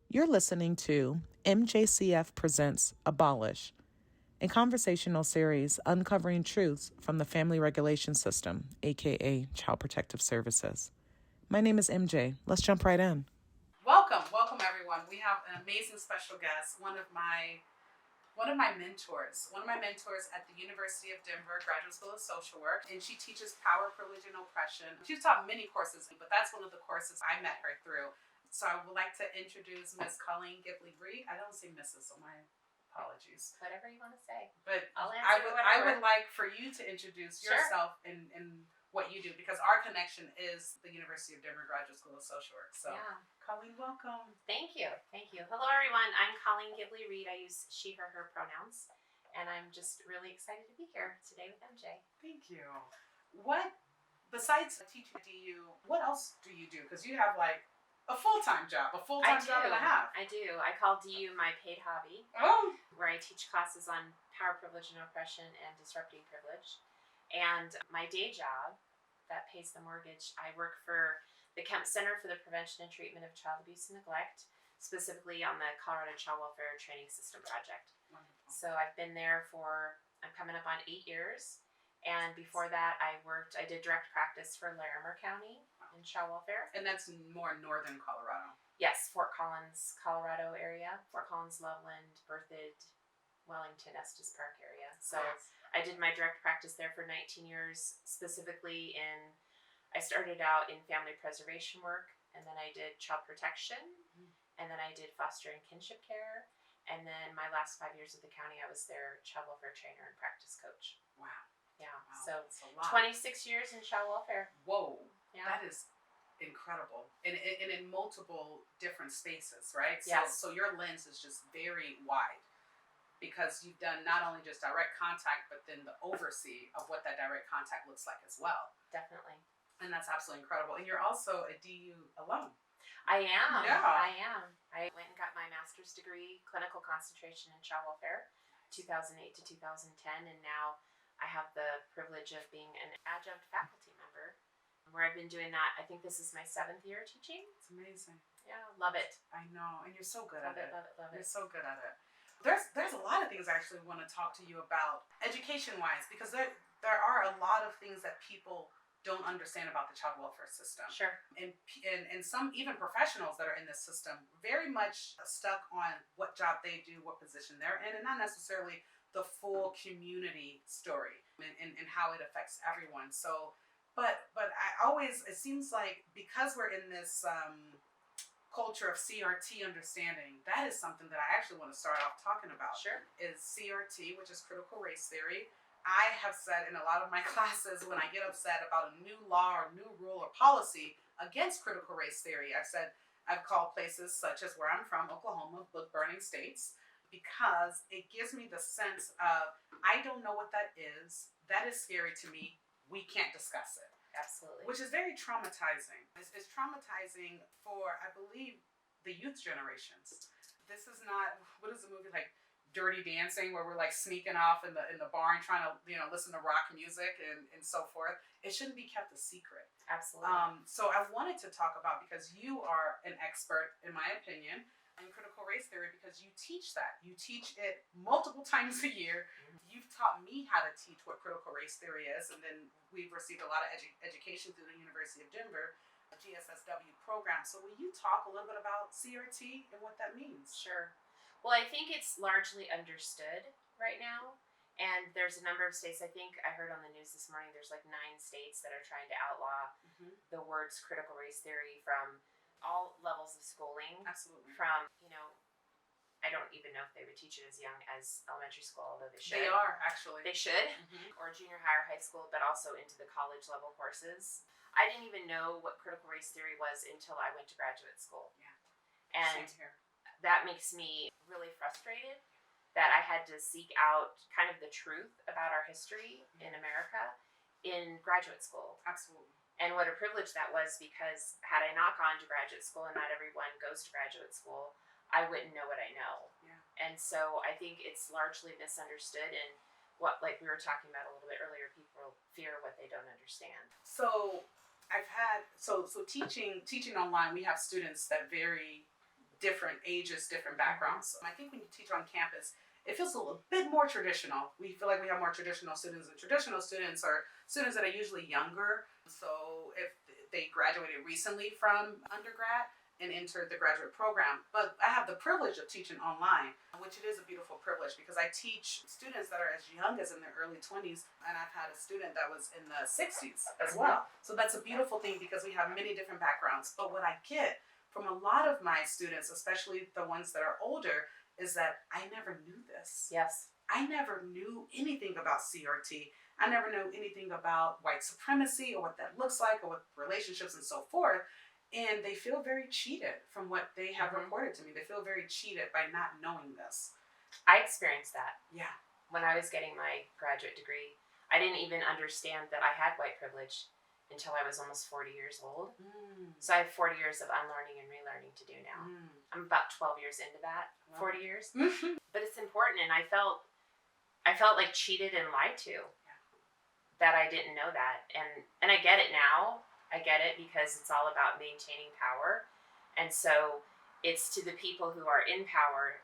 You're listening to MJCF Presents Abolish, a conversational series uncovering truths from the family regulation system, aka Child Protective Services. My name is MJ. Let's jump right in. Welcome everyone. We have an amazing special guest, one of my mentors at the University of Denver Graduate School of Social Work, and she teaches power, privilege, and oppression. She's taught many courses, but that's one of the courses I met her through. So I would like to introduce Ms. Colleen Gibley-Reed. I don't see Mrs., so my apologies. Whatever you want to say. But I'll I answer would like for you to introduce Sure. yourself and what you do, because our connection is the University of Denver Graduate School of Social Work. So, Yeah. Colleen, welcome. Thank you. Hello, everyone. I'm Colleen Gibley-Reed. I use she, her pronouns. And I'm just really excited to be here today with MJ. Thank you. What, besides teaching DU, what else do you do? Because you have like a full-time job and a half. I do. I call DU my paid hobby, Oh. where I teach classes on power, privilege, and oppression and disrupting privilege. And my day job that pays the mortgage, I work for the Kemp Center for the Prevention and Treatment of Child Abuse and Neglect, specifically on the Colorado Child Welfare Training System project. Wonderful. So I've been there I'm coming up on 8 years. And before that, I did direct practice for Larimer County in child welfare. And that's more northern Colorado. Yes, Fort Collins, Colorado area. Fort Collins, Loveland, Berthoud, Wellington, Estes Park area. So I did my direct practice there for 19 years, specifically I started out in family preservation work, and then I did child protection, and then I did foster and kinship care, and then my last 5 years at the county, I was their child welfare trainer and practice coach. Wow. Yeah, Wow, so that's a lot. 26 years in child welfare. Whoa. Yeah. That is incredible. And in multiple different spaces, right? Yes. So your lens is just very wide, because you've done not only just direct contact, but then the oversee of what that direct contact looks like as well. Definitely. And that's absolutely incredible. And you're also a DU alum. I am. Yeah. I went and got my master's degree, clinical concentration in child welfare, 2008 to 2010, and now I have the privilege of being an adjunct faculty member, where I've been doing that. I think this is my 7th year teaching. It's amazing. Yeah, love it. I know, and you're so good Love at it. You're so good at it. There's a lot of things I actually want to talk to you about education-wise, because there are a lot of things that people don't understand about the child welfare system. Sure. And some even professionals that are in this system very much stuck on what job they do, what position they're in, and not necessarily the full community story and how it affects everyone. So, but it seems like because we're in this culture of CRT understanding, that is something that I actually want to start off talking about. Sure. Is CRT, which is critical race theory. I have said in a lot of my classes, when I get upset about a new law or new rule or policy against critical race theory, I've called places such as where I'm from, Oklahoma, book burning states, because it gives me the sense of, I don't know what that is. That is scary to me. We can't discuss it. Absolutely. Which is very traumatizing. It's traumatizing for, I believe, the youth generations. This is not, what is the movie like? Dirty Dancing, where we're like sneaking off in the barn trying to listen to rock music and so forth. It shouldn't be kept a secret. Absolutely. So I wanted to talk about, because you are an expert, in my opinion, in critical race theory, because you teach that. You teach it multiple times a year. You've taught me how to teach what critical race theory is, and then we've received a lot of education through the University of Denver, a GSSW program. So will you talk a little bit about CRT and what that means? Sure. Well, I think it's largely understood right now, and there's a number of states. I think I heard on the news this morning there's like 9 states that are trying to outlaw the words critical race theory from all levels of schooling. Absolutely. From, I don't even know if they would teach it as young as elementary school, although they should. They are, actually. They should, or junior high or high school, but also into the college level courses. I didn't even know what critical race theory was until I went to graduate school. Yeah. And same here. That makes me really frustrated that I had to seek out kind of the truth about our history in America in graduate school. Absolutely. And what a privilege that was, because had I not gone to graduate school, and not everyone goes to graduate school, I wouldn't know what I know. Yeah. And so I think it's largely misunderstood, and what, like we were talking about a little bit earlier, people fear what they don't understand. So I've had, so teaching online, we have students that vary different ages, different backgrounds. I think when you teach on campus, it feels a little bit more traditional. We feel like we have more traditional students, and traditional students are students that are usually younger. So if they graduated recently from undergrad and entered the graduate program. But I have the privilege of teaching online, which it is a beautiful privilege because I teach students that are as young as in their early 20s, and I've had a student that was in the 60s as well. So that's a beautiful thing because we have many different backgrounds. But what I get from a lot of my students, especially the ones that are older, is that I never knew this. Yes. I never knew anything about CRT. I never knew anything about white supremacy or what that looks like or what relationships and so forth. And they feel very cheated from what they have reported to me. They feel very cheated by not knowing this. I experienced that. Yeah. When I was getting my graduate degree, I didn't even understand that I had white privilege until I was almost 40 years old. So I have 40 years of unlearning and relearning to do now. I'm about 12 years into that, 40 years. But it's important, and I felt like cheated and lied to. That I didn't know that. And I get it now. I get it because it's all about maintaining power. And so it's to the people who are in power,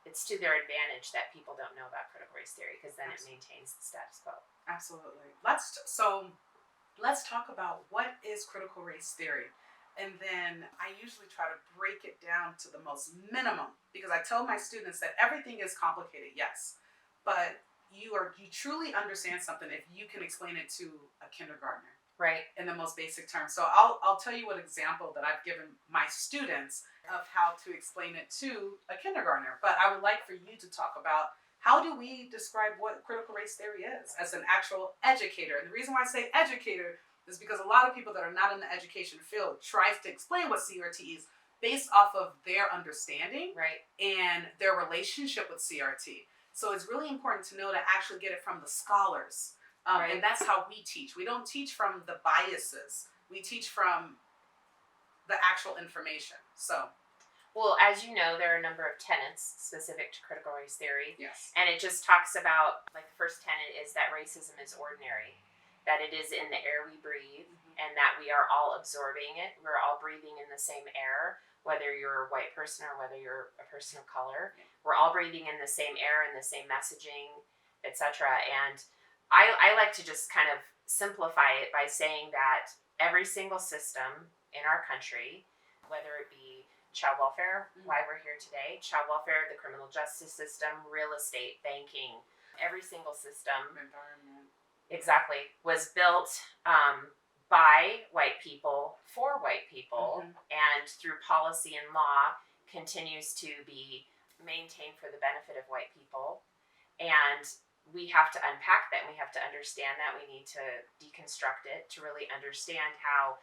it's to their advantage that people don't know about critical race theory because then it maintains the status quo. Absolutely. Let's talk about what is critical race theory. And then I usually try to break it down to the most minimum because I tell my students that everything is complicated, yes. But you truly understand something if you can explain it to a kindergartner. Right. In the most basic terms. So I'll tell you what example that I've given my students of how to explain it to a kindergartner. But I would like for you to talk about how do we describe what critical race theory is as an actual educator. And the reason why I say educator is because a lot of people that are not in the education field tries to explain what CRT is based off of their understanding and their relationship with CRT. So it's really important to know to actually get it from the scholars. And that's how we teach. We don't teach from the biases. We teach from the actual information. So, well, as you know, there are a number of tenets specific to critical race theory. Yes. And it just talks about, like, the first tenet is that racism is ordinary, that it is in the air we breathe, and that we are all absorbing it. We're all breathing in the same air, whether you're a white person or whether you're a person of color. We're all breathing in the same air and the same messaging, etc. And I like to just kind of simplify it by saying that every single system in our country, whether it be child welfare, why we're here today, child welfare, the criminal justice system, real estate, banking, every single system, environment, exactly, was built by white people for white people, and through policy and law continues to be maintained for the benefit of white people. And we have to unpack that, and we have to understand that. We need to deconstruct it to really understand how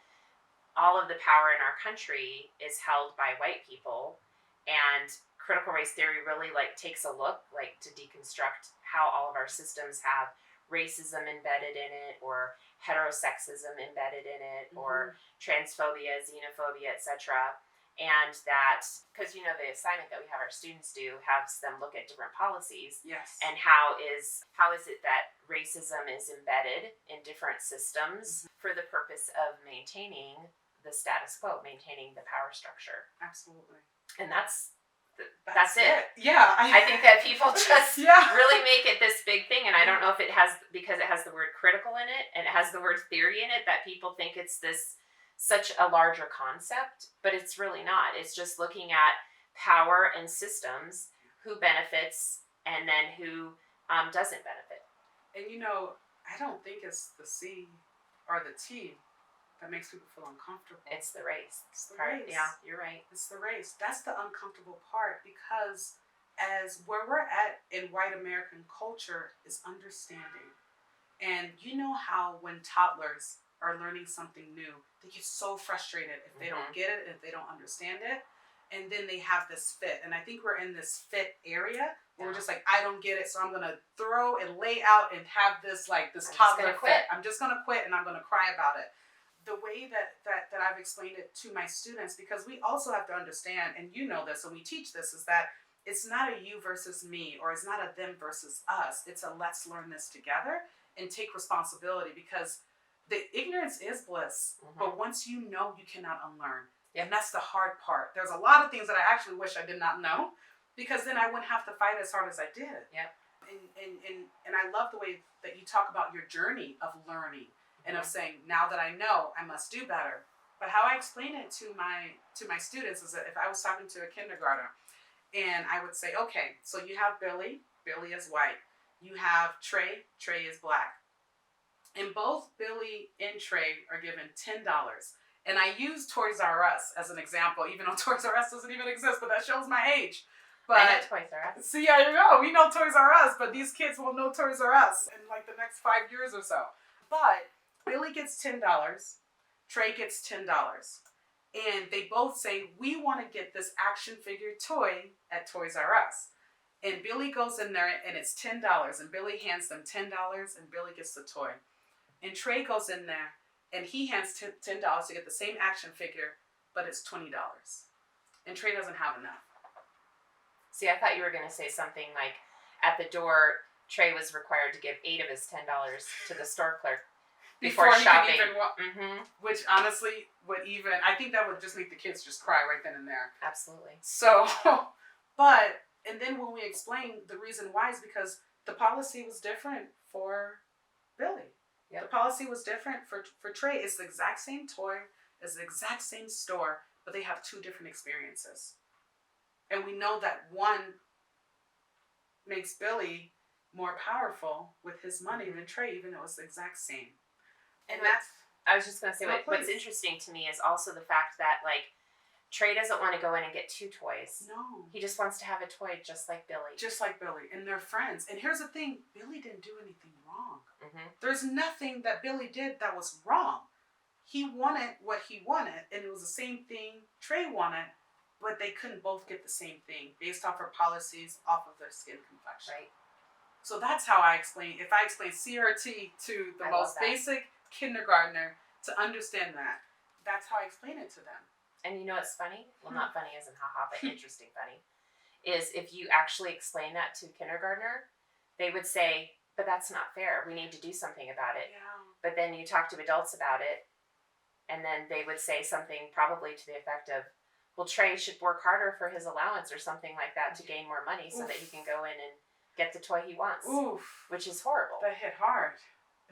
all of the power in our country is held by white people. And critical race theory really takes a look to deconstruct how all of our systems have racism embedded in it, or heterosexism embedded in it, or transphobia, xenophobia, etc. And that, because the assignment that we have our students do has them look at different policies. Yes. And how is it that racism is embedded in different systems for the purpose of maintaining the status quo, maintaining the power structure. Absolutely. And that's it. Yeah. I think that people just really make it this big thing, and I don't know if it has, because it has the word critical in it and it has the word theory in it, that people think it's this such a larger concept, but it's really not. It's just looking at power and systems, who benefits and then who doesn't benefit. And I don't think it's the C or the T that makes people feel uncomfortable. It's the race. It's the part. race. Yeah, you're right. It's the race. That's the uncomfortable part, because as where we're at in white American culture is understanding. And you know how when toddlers are learning something new, they get so frustrated if they don't get it, if they don't understand it, and then they have this fit. And I think we're in this fit area where we're just like, I don't get it, so I'm gonna throw and lay out and have this toddler fit. I'm just gonna quit and I'm gonna cry about it. The way that I've explained it to my students, because we also have to understand, and you know this, and we teach this, is that it's not a you versus me, or it's not a them versus us. It's a let's learn this together and take responsibility, because the ignorance is bliss, but once you know, you cannot unlearn. And that's the hard part. There's a lot of things that I actually wish I did not know, because then I wouldn't have to fight as hard as I did. Yep. And I love the way that you talk about your journey of learning and of saying, now that I know, I must do better. But how I explain it to my students is that if I was talking to a kindergartner and I would say, okay, so you have Billy is white. You have Trey is black. And both Billy and Trey are given $10. And I use Toys R Us as an example, even though Toys R Us doesn't even exist, but that shows my age. But I know Toys R Us. See, there you go. We know Toys R Us, but these kids will know Toys R Us in like the next 5 years or so. But Billy gets $10, Trey gets $10. And they both say, we want to get this action figure toy at Toys R Us. And Billy goes in there and it's $10, and Billy hands them $10, and Billy gets the toy. And Trey goes in there and he hands $10 to get the same action figure, but it's $20. And Trey doesn't have enough. See, I thought you were going to say something like, at the door, Trey was required to give 8 of his $10 to the store clerk before he shopping. could even which honestly would even, I think that would just make the kids just cry right then and there. Absolutely. So, and then when we explain the reason why is because the policy was different for Billy. Yep. The policy was different for Trey. It's the exact same toy, it's the exact same store, but they have 2 different experiences. And we know that one makes Billy more powerful with his money than Trey, even though it's the exact same. And that's, I was just going to say, what's interesting to me is also the fact that, like, Trey doesn't want to go in and get 2 toys. No. He just wants to have a toy just like Billy. Just like Billy. And they're friends. And here's the thing. Billy didn't do anything wrong. Mm-hmm. There's nothing that Billy did that was wrong. He wanted what he wanted, and it was the same thing Trey wanted, but they couldn't both get the same thing based off of policies, off of their skin complexion. Right. So that's how I explain. If I explain CRT to the most basic kindergartner to understand that, that's how I explain it to them. And you know what's funny? Well, not funny as in haha, but interesting funny, is if you actually explain that to kindergartner, they would say, but that's not fair. We need to do something about it. Yeah. But then you talk to adults about it, and then they would say something probably to the effect of, well, Trey should work harder for his allowance or something like that to gain more money so that he can go in and get the toy he wants. Oof. Which is horrible. That hit hard.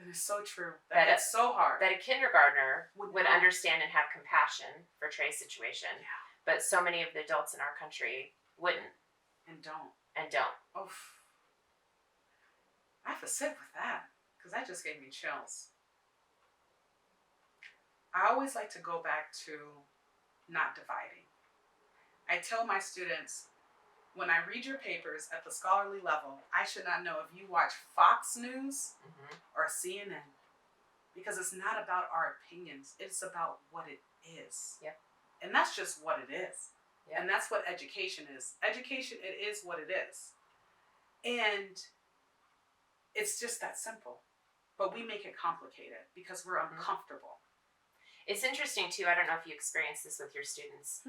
It is so true. That hit so hard. That a kindergartner would understand and have compassion for Trey's situation. Yeah. But so many of the adults in our country wouldn't. And don't. Oof. I have to sit with that, because that just gave me chills. I always like to go back to not dividing. I tell my students, when I read your papers at the scholarly level, I should not know if you watch Fox News or CNN, because it's not about our opinions. It's about what it is. Yep. And that's just what it is. Yep. And that's what education is. Education, it is what it is. And it's just that simple. But we make it complicated because we're uncomfortable. It's interesting, too. I don't know if you experience this with your students,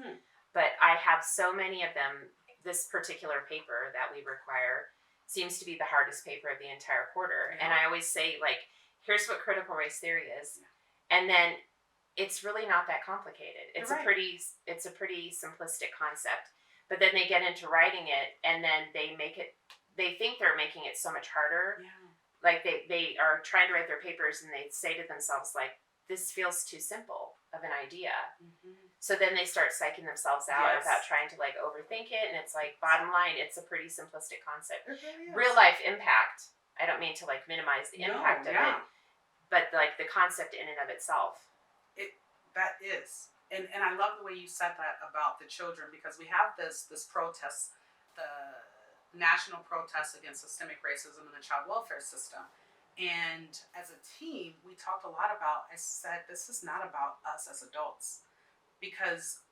but I have so many of them. This particular paper that we require seems to be the hardest paper of the entire quarter. Yeah. And I always say, like, here's what critical race theory is. Yeah. And then it's really not that complicated. It's a pretty simplistic concept. But then they get into writing it, and then they think they're making it so much harder. Yeah. Like they are trying to write their papers, and they say to themselves, like, this feels too simple of an idea. So then they start psyching themselves out without trying to, like, overthink it. And it's like, bottom line, it's a pretty simplistic concept. Really real life impact. I don't mean to, like, minimize the impact of it, but, like, the concept in and of itself. That is. And I love the way you said that about the children, because we have this protest, the national protest against systemic racism in the child welfare system. And as a team, we talked a lot about, I said, this is not about us as adults, because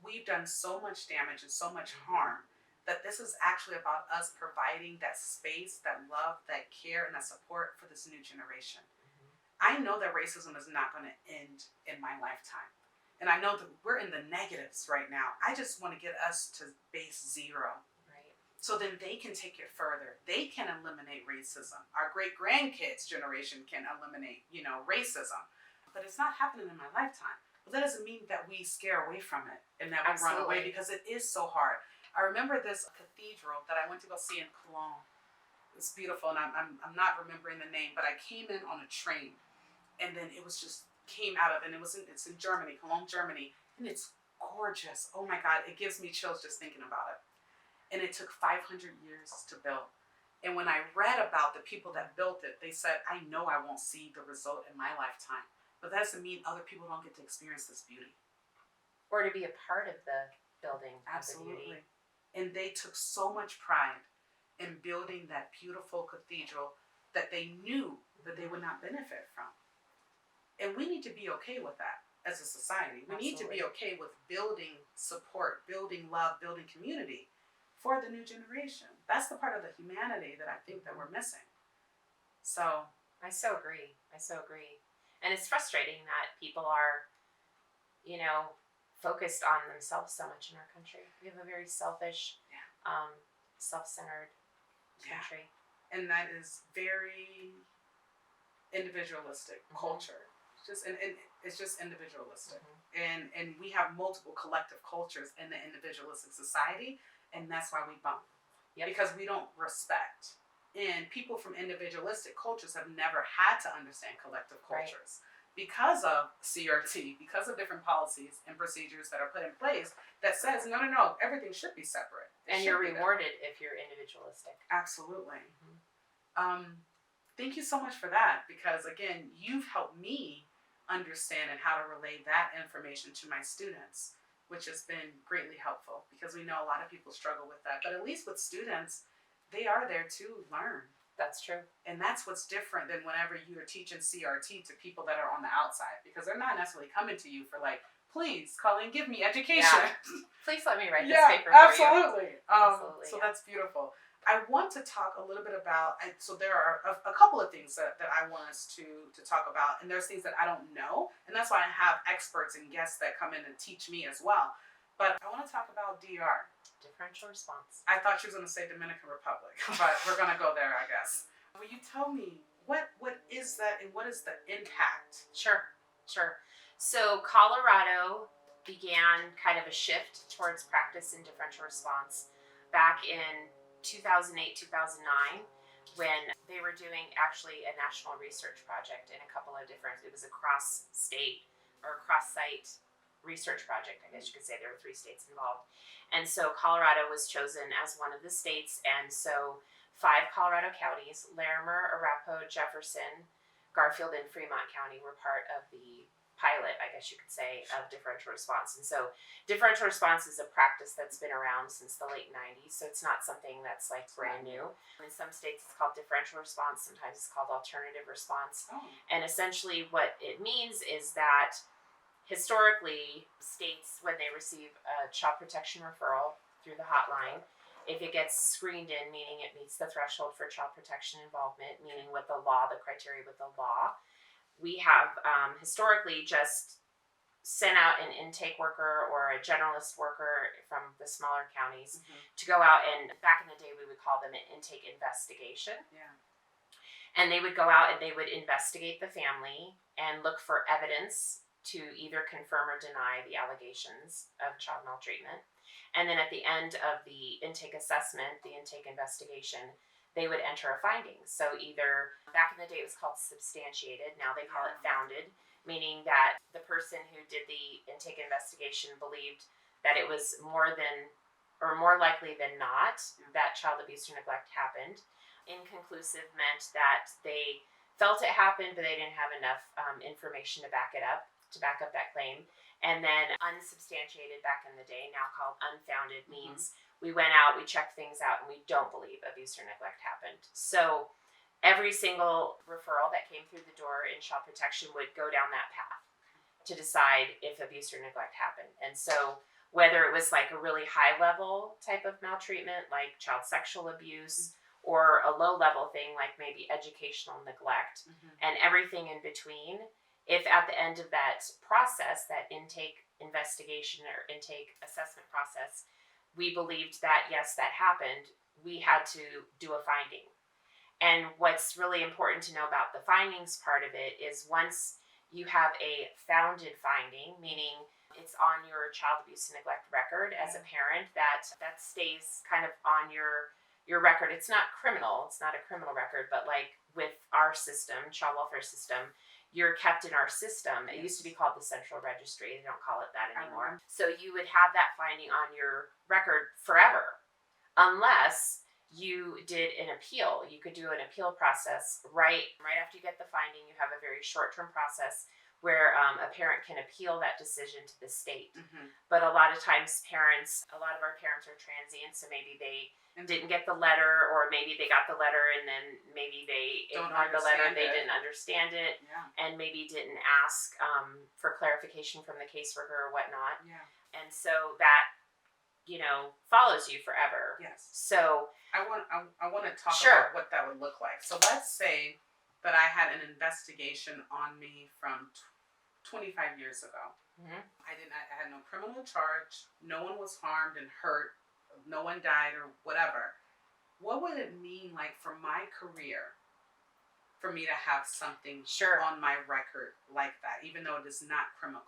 we've done so much damage and so much harm that this is actually about us providing that space, that love, that care, and that support for this new generation. I know that racism is not going to end in my lifetime. And I know that we're in the negatives right now. I just want to get us to base 0. Right. So then they can take it further. They can eliminate racism. Our great-grandkids' generation can eliminate, racism. But it's not happening in my lifetime. But that doesn't mean that we scare away from it and that we run away, because it is so hard. I remember this cathedral that I went to go see in Cologne. It's beautiful, and I'm not remembering the name, but I came in on a train, and then it was just came out of, and it's in Germany, Cologne, Germany, and it's gorgeous. Oh my God, it gives me chills just thinking about it. And it took 500 years to build. And when I read about the people that built it, they said, I know I won't see the result in my lifetime, but that doesn't mean other people don't get to experience this beauty. Or to be a part of the building. Absolutely. Of the beauty. And they took so much pride in building that beautiful cathedral that they knew that they would not benefit from. And we need to be okay with that as a society. We need to be okay with building support, building love, building community for the new generation. That's the part of the humanity that I think that we're missing. So I so agree. And it's frustrating that people are, focused on themselves so much in our country. We have a very selfish, self-centered country. And that is very individualistic culture. It's just individualistic. And we have multiple collective cultures in the individualistic society, and that's why we bump. Because we don't respect. And people from individualistic cultures have never had to understand collective cultures. Because of CRT, because of different policies and procedures that are put in place that says, no, everything should be separate. And you're rewarded if you're individualistic. Absolutely. Thank you so much for that, because again, you've helped me understand and how to relay that information to my students, which has been greatly helpful, because we know a lot of people struggle with that. But at least with students, they are there to learn. That's true. And that's what's different than whenever you're teaching CRT to people that are on the outside, because they're not necessarily coming to you for like, please, Colleen, give me education. Yeah. Please let me write this paper for absolutely. you. Absolutely. So that's beautiful. I want to talk a little bit about, so there are a couple of things that I want us to talk about, and there's things that I don't know, and that's why I have experts and guests that come in and teach me as well. But I want to talk about DR. Differential response. I thought she was going to say Dominican Republic, but we're going to go there, I guess. Will you tell me, what is that, and what is the impact? Sure. So Colorado began kind of a shift towards practice in differential response back in 2008, 2009, when they were doing actually a national research project in a couple of different, it was a cross-state or cross-site research project, I guess you could say. There were 3 states involved. And so Colorado was chosen as one of the states, and so 5 Colorado counties, Larimer, Arapahoe, Jefferson, Garfield, and Fremont County were part of the pilot, I guess you could say, of differential response. And so differential response is a practice that's been around since the late 90s, so it's not something that's like brand new. In some states it's called differential response, sometimes it's called alternative response. And essentially what it means is that historically, states, when they receive a child protection referral through the hotline, if it gets screened in, meaning it meets the threshold for child protection involvement, meaning with the law, the criteria with the law, we have historically just sent out an intake worker or a generalist worker from the smaller counties to go out, and back in the day we would call them an intake investigation. And they would go out and they would investigate the family and look for evidence to either confirm or deny the allegations of child maltreatment. And then at the end of the intake assessment, the intake investigation, they would enter a finding. So either, back in the day it was called substantiated, now they call it founded, meaning that the person who did the intake investigation believed that it was more likely than not that child abuse or neglect happened. Inconclusive meant that they felt it happened, but they didn't have enough information to back up that claim. And then unsubstantiated, back in the day, now called unfounded, means we went out, we checked things out, and we don't believe abuse or neglect happened. So every single referral that came through the door in child protection would go down that path to decide if abuse or neglect happened. And so whether it was like a really high level type of maltreatment, like child sexual abuse, or a low level thing like maybe educational neglect, and everything in between, if at the end of that process, that intake investigation or intake assessment process, we believed that yes, that happened, we had to do a finding. And what's really important to know about the findings part of it is once you have a founded finding, meaning it's on your child abuse and neglect record as a parent, that stays kind of on your record. It's not criminal. It's not a criminal record, but like with our system, child welfare system, you're kept in our system. It used to be called the Central Registry. They don't call it that anymore. So you would have that finding on your record forever, unless you did an appeal. You could do an appeal process right after you get the finding. You have a very short-term process where a parent can appeal that decision to the state. But a lot of times a lot of our parents are transient, so maybe they didn't get the letter, or maybe they got the letter and then maybe they ignored the letter, they didn't understand it, and maybe didn't ask for clarification from the caseworker or whatnot. And so that, follows you forever. So I want to talk about what that would look like. So let's say that I had an investigation on me from 25 years ago. I had no criminal charge. No one was harmed and hurt. No one died or whatever. What would it mean like for my career for me to have something on my record like that, even though it is not criminal?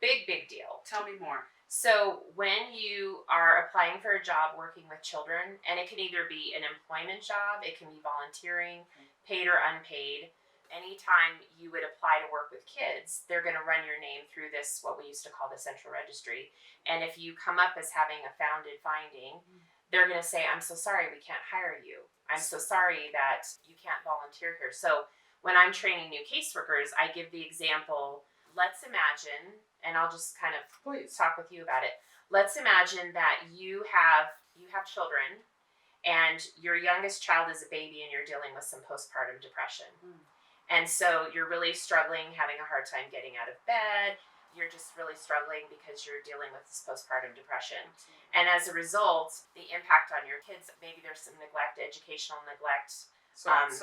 Big deal. Tell me more. So when you are applying for a job working with children, and it can either be an employment job, it can be volunteering, paid or unpaid. Anytime you would apply to work with kids, they're going to run your name through this, what we used to call the Central Registry. And if you come up as having a founded finding, they're going to say, I'm so sorry, we can't hire you. I'm so sorry that you can't volunteer here. So when I'm training new caseworkers, I give the example, let's imagine, and I'll just kind of talk with you about it. Let's imagine that you have children, and your youngest child is a baby, and you're dealing with some postpartum depression. And so you're really struggling, having a hard time getting out of bed. You're just really struggling because you're dealing with this postpartum depression. And as a result, the impact on your kids, maybe there's some neglect, educational neglect,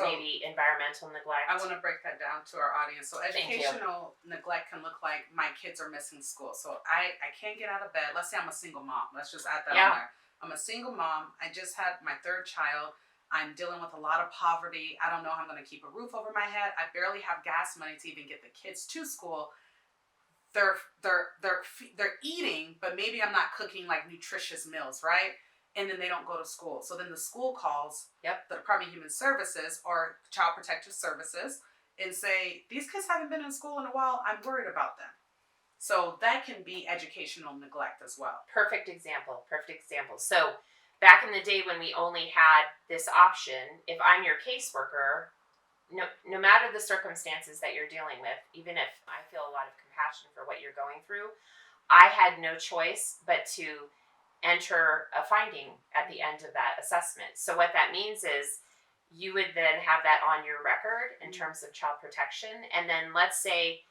maybe environmental neglect. I want to break that down to our audience. So educational neglect can look like my kids are missing school. So I can't get out of bed. Let's say I'm a single mom. Let's just add that on there. I'm a single mom. I just had my third child. I'm dealing with a lot of poverty. I don't know how I'm going to keep a roof over my head. I barely have gas money to even get the kids to school. They're eating, but maybe I'm not cooking like nutritious meals, right? And then they don't go to school. So then the school calls the Department of Human Services or Child Protective Services and say, these kids haven't been in school in a while. I'm worried about them. So that can be educational neglect as well. Perfect example. So back in the day when we only had this option, if I'm your caseworker, no matter the circumstances that you're dealing with, even if I feel a lot of compassion for what you're going through, I had no choice but to enter a finding at the end of that assessment. So what that means is you would then have that on your record in terms of child protection. And then let's say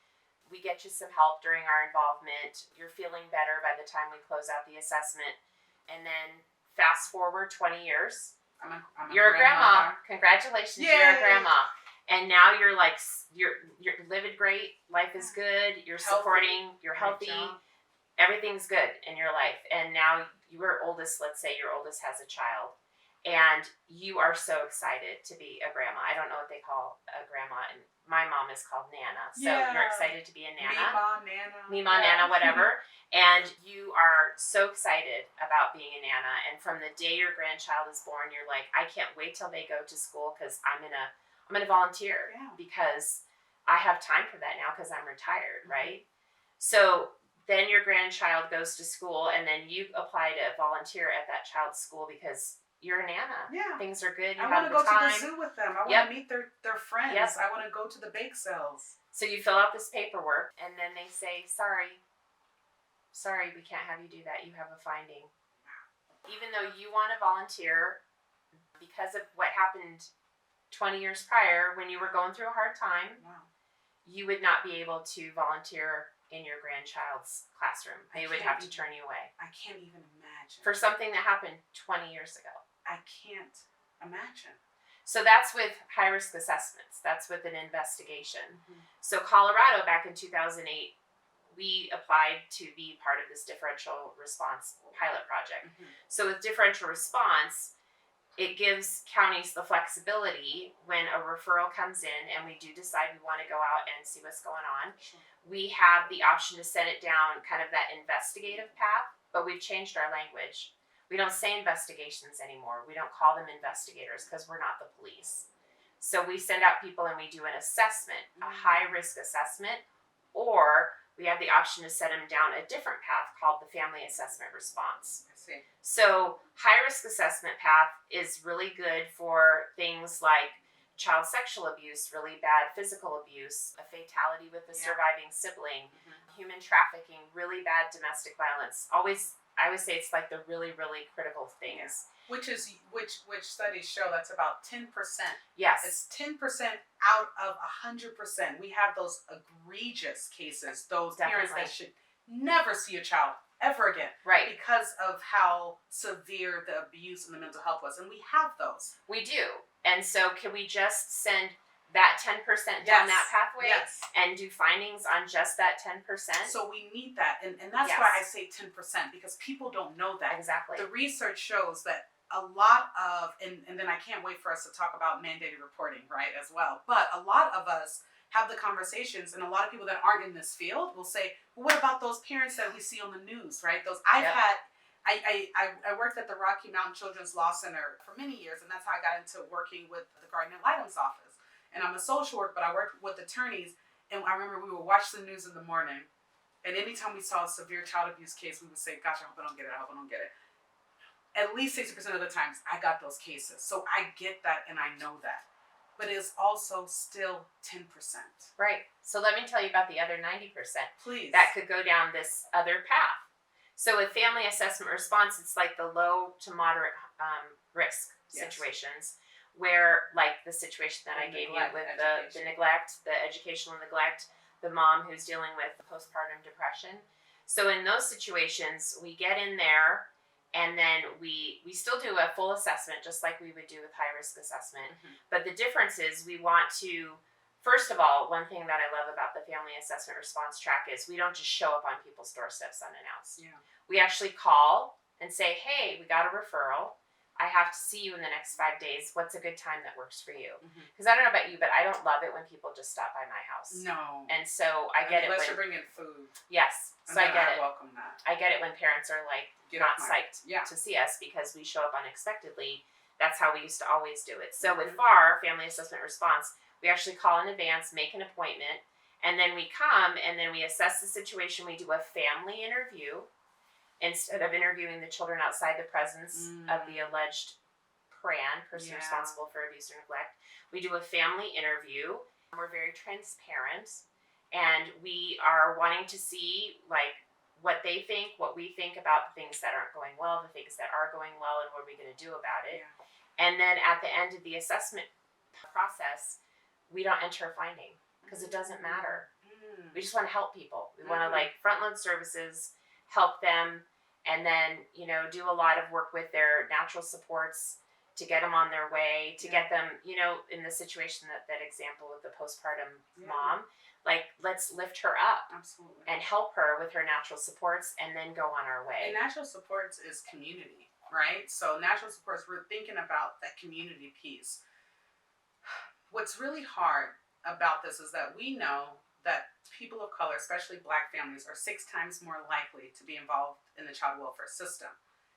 we get you some help during our involvement. You're feeling better by the time we close out the assessment. And then fast forward 20 years. You're a grandma. Congratulations, Yay. You're a grandma. And now you're living great. Life is good. You're supporting. You're healthy. Everything's good in your life. And now let's say your oldest has a child. And you are so excited to be a grandma. I don't know what they call a grandma. And my mom is called Nana. So you're excited to be a Nana. Mima, Nana, whatever. And you are so excited about being a Nana. And from the day your grandchild is born, you're like, I can't wait till they go to school because I'm gonna volunteer because I have time for that now because I'm retired, right? So then your grandchild goes to school, and then you apply to volunteer at that child's school because you're a Nana. Things are good. I want to go to the zoo with them. I want to meet their friends. I want to go to the bake sales. So you fill out this paperwork, and then they say, sorry, we can't have you do that. You have a finding. Even though you want to volunteer because of what happened 20 years prior when you were going through a hard time, you would not be able to volunteer in your grandchild's classroom. They would have to turn you away. I can't even imagine. For something that happened 20 years ago. I can't imagine. So that's with high-risk assessments. That's with an investigation. So Colorado, back in 2008, we applied to be part of this Differential Response pilot project. So with Differential Response, it gives counties the flexibility when a referral comes in and we do decide we want to go out and see what's going on. Sure. We have the option to set it down kind of that investigative path, but we've changed our language. We don't say investigations anymore. We don't call them investigators because we're not the police. So we send out people and we do an assessment, a high-risk assessment, or we have the option to set them down a different path called the family assessment response. I see. So high-risk assessment path is really good for things like child sexual abuse, really bad physical abuse, a fatality with a surviving sibling, human trafficking, really bad domestic violence. I always say it's like the really, really critical things. Which studies show that's about 10%. Yes. It's 10% out of 100%. We have those egregious cases, those parents that should never see a child ever again. Right. Because of how severe the abuse and the mental health was. And we have those. We do. And so can we just send that 10% down that pathway and do findings on just that 10%? So we need that. And that's why I say 10%, because people don't know that. Exactly. The research shows that a lot of, and then I can't wait for us to talk about mandated reporting, right, as well. But a lot of us have the conversations, and a lot of people that aren't in this field will say, well, what about those parents that we see on the news, right? Those I worked at the Rocky Mountain Children's Law Center for many years, and that's how I got into working with the Guardian ad litem's office. And I'm a social worker, but I worked with attorneys, and I remember we would watch the news in the morning, and anytime we saw a severe child abuse case, we would say, gosh, I hope I don't get it, I hope I don't get it. At least 60% of the times, I got those cases. So I get that, and I know that. But it's also still 10%. Right. So let me tell you about the other 90%. Please. That could go down this other path. So with family assessment response, it's like the low to moderate risk situations where, like the situation that I gave you with the neglect, the educational neglect, the mom who's dealing with postpartum depression. So in those situations, we get in there and then we still do a full assessment just like we would do with high risk assessment. But the difference is we want to, first of all, one thing that I love about the family assessment response track is we don't just show up on people's doorsteps unannounced. Yeah. We actually call and say, hey, we got a referral. I have to see you in the next 5 days. What's a good time that works for you? Because I don't know about you, but I don't love it when people just stop by my house. No. And so I get Unless it when... you're bringing food. Yes. So I get it. I welcome that. I get it when parents are like not psyched to see us because we show up unexpectedly. That's how we used to always do it. So with FAR, Family Assessment Response, we actually call in advance, make an appointment, and then we come and then we assess the situation. We do a family interview. Instead of interviewing the children outside the presence of the alleged person responsible for abuse or neglect, we do a family interview. We're very transparent, and we are wanting to see like what they think, what we think about the things that aren't going well, the things that are going well, and what are we going to do about it. And then at the end of the assessment process, we don't enter a finding because it doesn't matter. We just want to help people. We want to like front load services, help them, and then, do a lot of work with their natural supports to get them on their way, to get them, in the situation that example with the postpartum mom, like let's lift her up and help her with her natural supports and then go on our way. And natural supports is community, right? So natural supports, we're thinking about that community piece. What's really hard about this is that we know that people of color, especially Black families, are 6 times more likely to be involved in the child welfare system.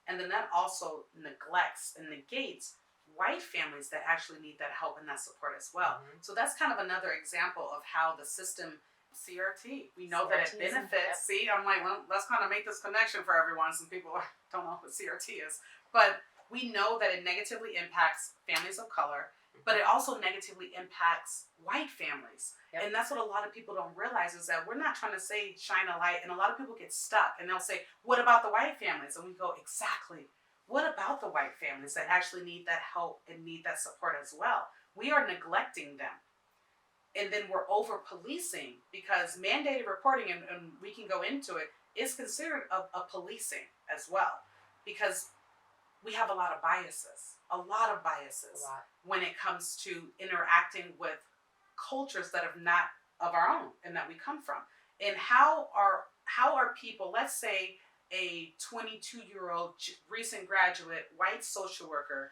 And then that also neglects and negates white families that actually need that help and that support as well. So that's kind of another example of how the system, CRT, we know that it benefits. See, I'm like, well, let's kind of make this connection for everyone. Some people don't know what CRT is. But we know that it negatively impacts families of color, but it also negatively impacts white families. And that's what a lot of people don't realize is that we're not trying to say shine a light, and a lot of people get stuck and they'll say, what about the white families? And we go, exactly. What about the white families that actually need that help and need that support as well? We are neglecting them. And then we're over policing because mandated reporting, and we can go into it, is considered a policing as well. Because we have a lot of biases when it comes to interacting with cultures that are not of our own and that we come from. And how are people, let's say a 22-year-old recent graduate white social worker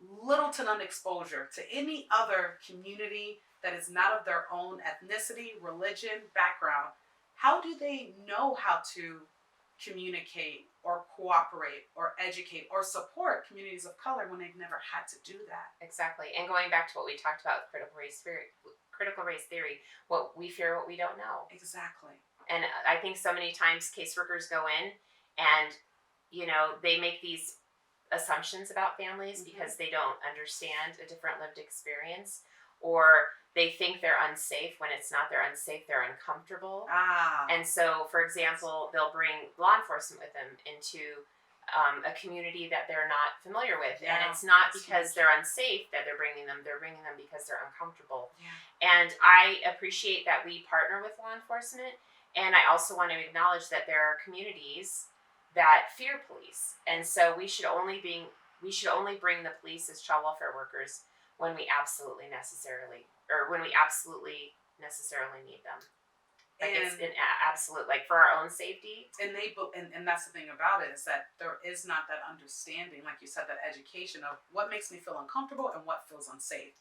little to none exposure to any other community that is not of their own ethnicity, religion, background, how do they know how to communicate or cooperate or educate or support communities of color when they've never had to do that? Exactly. And going back to what we talked about with critical race theory, what we fear, what we don't know. Exactly. And I think so many times caseworkers go in and, they make these assumptions about families because they don't understand a different lived experience, or they think they're unsafe when it's not they're unsafe, they're uncomfortable. And so, for example, they'll bring law enforcement with them into a community that they're not familiar with. And it's not because they're unsafe that they're bringing them because they're uncomfortable. And I appreciate that we partner with law enforcement. And I also want to acknowledge that there are communities that fear police. And so we should only bring the police as child welfare workers when we absolutely necessarily need them. Like it's an absolute, like for our own safety. And that's the thing about it, is that there is not that understanding, like you said, that education of what makes me feel uncomfortable and what feels unsafe.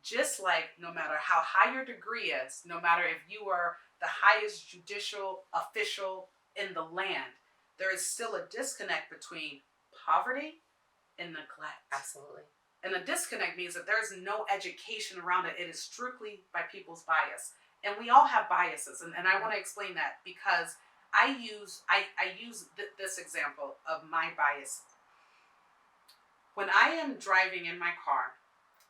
Just like no matter how high your degree is, no matter if you are the highest judicial official in the land, there is still a disconnect between poverty and neglect. Absolutely. And the disconnect means that there's no education around it. It is strictly by people's bias. And we all have biases. And I want to explain that because I use this example of my bias. When I am driving in my car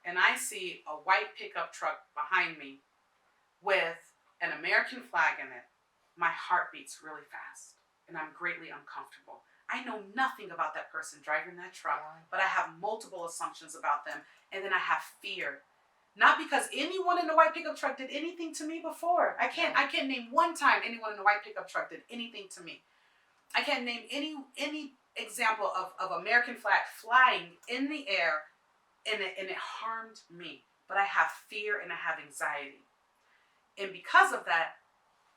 and I see a white pickup truck behind me with an American flag in it, my heart beats really fast and I'm greatly uncomfortable. I know nothing about that person driving that truck, but I have multiple assumptions about them, and then I have fear. Not because anyone in the white pickup truck did anything to me before. I can't name one time anyone in the white pickup truck did anything to me. I can't name any example of American flag flying in the air and it harmed me. But I have fear and I have anxiety. And because of that,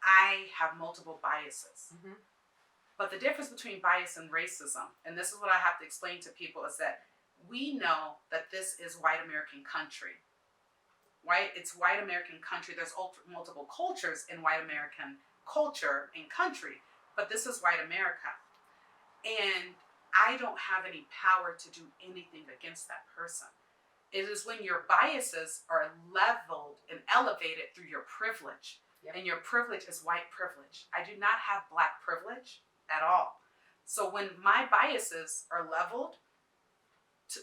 I have multiple biases. Mm-hmm. But the difference between bias and racism, and this is what I have to explain to people, is that we know that this is white American country. It's white American country. There's multiple cultures in white American culture and country, but this is white America. And I don't have any power to do anything against that person. It is when your biases are leveled and elevated through your privilege. Yep. And your privilege is white privilege. I do not have black privilege at all. So when my biases are leveled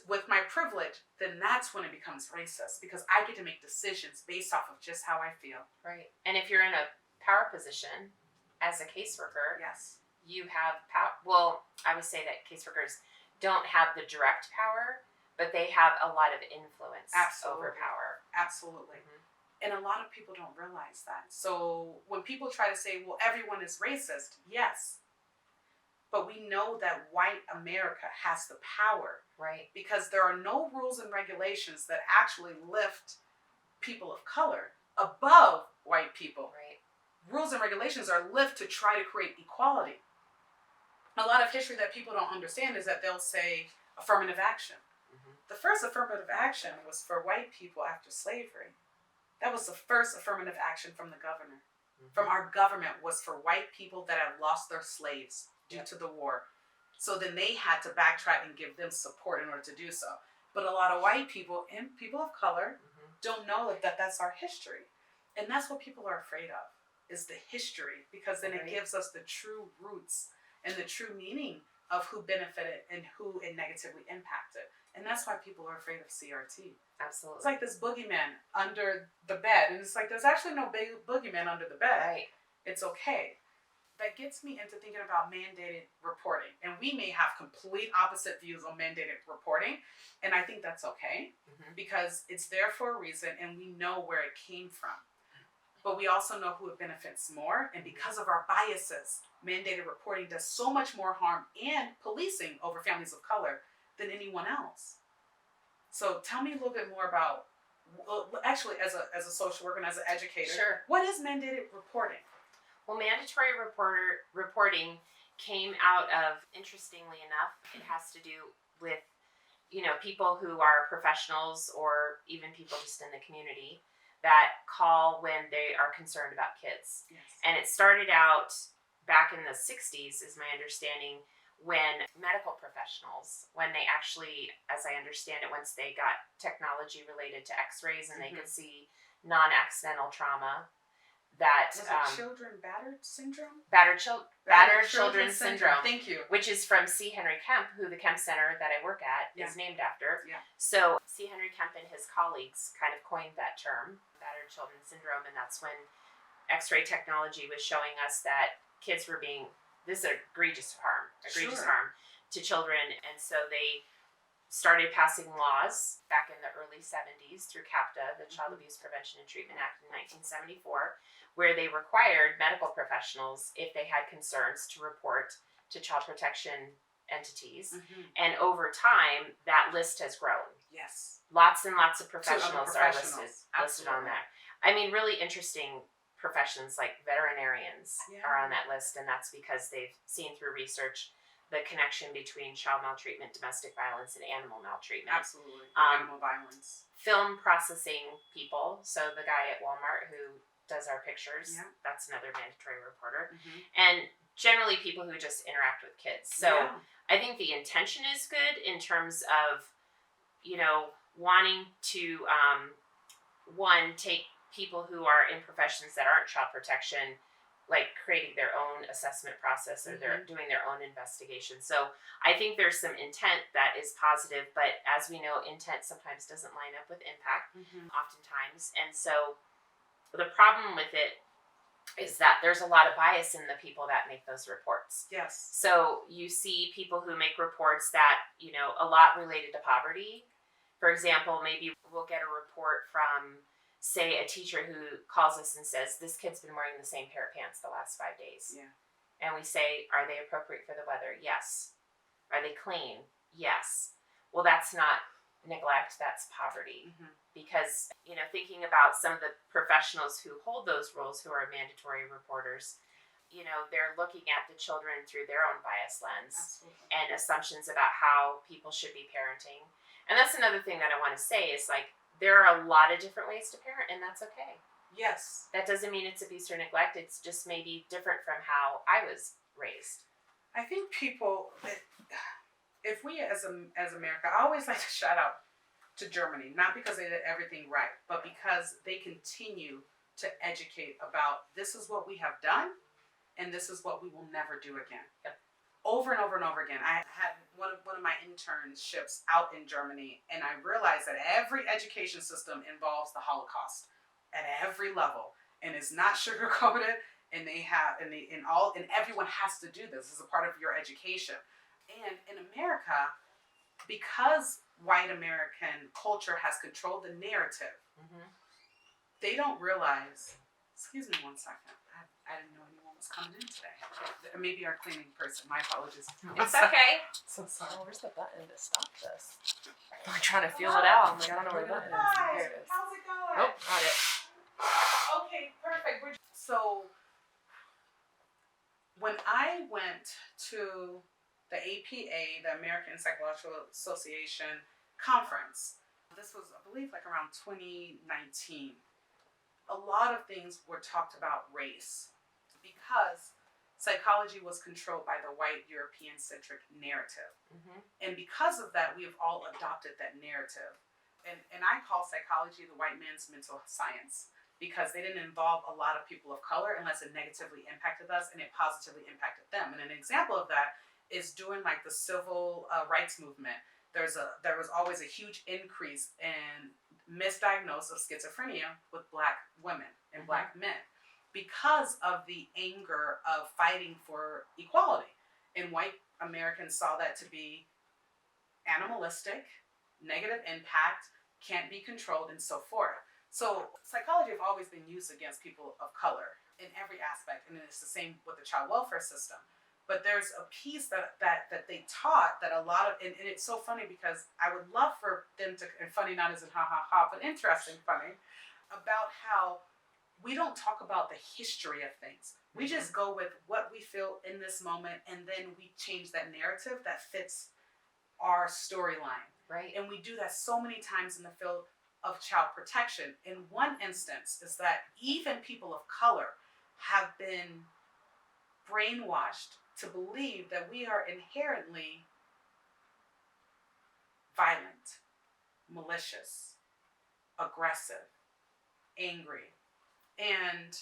with my privilege, then that's when it becomes racist, because I get to make decisions based off of just how I feel. Right. And if you're in a power position as a caseworker, yes, you have power. Well, I would say that caseworkers don't have the direct power, but they have a lot of influence over power. Absolutely. Mm-hmm. And a lot of people don't realize that. So when people try to say, well, everyone is racist, yes. But we know that white America has the power. Right. Because there are no rules and regulations that actually lift people of color above white people. Right. Rules and regulations are lift to try to create equality. A lot of history that people don't understand is that they'll say affirmative action. Mm-hmm. The first affirmative action was for white people after slavery. That was the first affirmative action from the governor. Mm-hmm. From our government was for white people that had lost their slaves due to the war. So then they had to backtrack and give them support in order to do so. But a lot of white people and people of color don't know that that's our history. And that's what people are afraid of, is the history, because then it gives us the true roots and the true meaning of who benefited and who it negatively impacted. And that's why people are afraid of CRT. Absolutely. It's like this boogeyman under the bed. And it's like, there's actually no big boogeyman under the bed. Right. It's okay. That gets me into thinking about mandated reporting. And we may have complete opposite views on mandated reporting. And I think that's okay, because it's there for a reason and we know where it came from. But we also know who it benefits more. And because of our biases, mandated reporting does so much more harm and policing over families of color than anyone else. So tell me a little bit more about, actually as a social worker and as an educator, sure, what is mandated reporting? Well, mandatory reporting came out of, interestingly enough, it has to do with, people who are professionals or even people just in the community that call when they are concerned about kids. Yes. And it started out back in the 60s, is my understanding, when medical professionals, when they actually, as I understand it, once they got technology related to x-rays and they could see non-accidental trauma, that was it children battered syndrome? Battered children syndrome. Thank you. Which is from C. Henry Kemp, who the Kemp Center that I work at is named after. Yeah. So C. Henry Kemp and his colleagues kind of coined that term, battered children syndrome, and that's when X-ray technology was showing us that kids were being this egregious harm to children, and so they started passing laws back in the early 70s through CAPTA, the Child Abuse Prevention and Treatment Act in 1974, where they required medical professionals, if they had concerns, to report to child protection entities. And over time, that list has grown. Yes. Lots and lots of professionals are listed on that. I mean, really interesting professions like veterinarians are on that list, and that's because they've seen through research the connection between child maltreatment, domestic violence, and animal maltreatment. Absolutely. Animal violence. Film processing people. So the guy at Walmart who does our pictures, that's another mandatory reporter. And generally people who just interact with kids. So I think the intention is good in terms of, wanting to, take people who are in professions that aren't child protection, like creating their own assessment process, or they're doing their own investigation. So I think there's some intent that is positive, but as we know, intent sometimes doesn't line up with impact, oftentimes. And so the problem with it is that there's a lot of bias in the people that make those reports. Yes. So you see people who make reports that, a lot related to poverty. For example, maybe we'll get a report from, say, a teacher who calls us and says, this kid's been wearing the same pair of pants the last 5 days. Yeah. And we say, are they appropriate for the weather? Yes. Are they clean? Yes. Well, that's not neglect, that's poverty. Because, thinking about some of the professionals who hold those roles, who are mandatory reporters, they're looking at the children through their own bias lens. And assumptions about how people should be parenting. And that's another thing that I want to say is, like, there are a lot of different ways to parent, and that's okay. Yes. That doesn't mean it's abuse or neglect. It's just maybe different from how I was raised. I think people, if we as America, I always like to shout out to Germany, not because they did everything right, but because they continue to educate about this is what we have done, and this is what we will never do again. Over and over and over again. I had one of my internships out in Germany, and I realized that every education system involves the Holocaust at every level, and it's not sugar coated. And everyone has to do this as a part of your education. And in America, because white American culture has controlled the narrative, they don't realize. Excuse me 1 second. I didn't know anyone was coming in today. Maybe our cleaning person. My apologies. It's okay. So sorry. Oh, where's the button to stop this? I'm trying to feel it out. I'm like, I don't know where the button is. Hi, There it is. how's it going? Nope, got it. Okay, perfect. So when I went to the APA, the American Psychological Association conference, this was, I believe, like around 2019. A lot of things were talked about race because psychology was controlled by the white European-centric narrative. And because of that, we have all adopted that narrative. And I call psychology the white man's mental science because they didn't involve a lot of people of color unless it negatively impacted us and it positively impacted them. And an example of that is during like the civil rights movement. There was always a huge increase in misdiagnosis of schizophrenia with Black women and Black men because of the anger of fighting for equality. And white Americans saw that to be animalistic, negative impact, can't be controlled, and so forth. So psychology have always been used against people of color in every aspect, and it's the same with the child welfare system. But there's a piece that they taught that a lot of, and it's so funny because I would love for them to, and funny not as in ha ha ha, but interesting funny, about how we don't talk about the history of things. We just go with what we feel in this moment, and then we change that narrative that fits our storyline. Right. And we do that so many times in the field of child protection. In one instance is that even people of color have been brainwashed to believe that we are inherently violent, malicious, aggressive, angry. And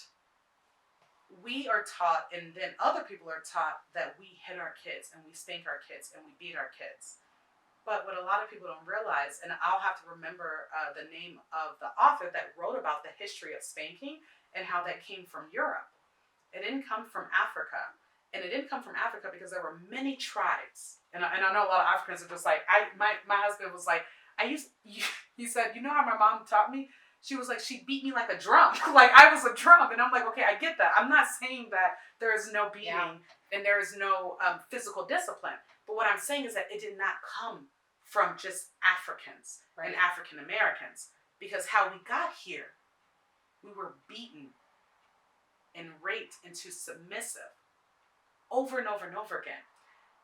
we are taught, and then other people are taught, that we hit our kids and we spank our kids and we beat our kids. But what a lot of people don't realize, and I'll have to remember the name of the author that wrote about the history of spanking and how that came from Europe. It didn't come from Africa. And it didn't come from Africa because there were many tribes. And I know a lot of Africans are just like, my husband was like, he said, you know how my mom taught me? She was like, she beat me like a drum. Like I was a drum. And I'm like, okay, I get that. I'm not saying that there is no beating and there is no physical discipline. But what I'm saying is that it did not come from just Africans and African Americans. Because how we got here, we were beaten and raped into submissive over and over and over again.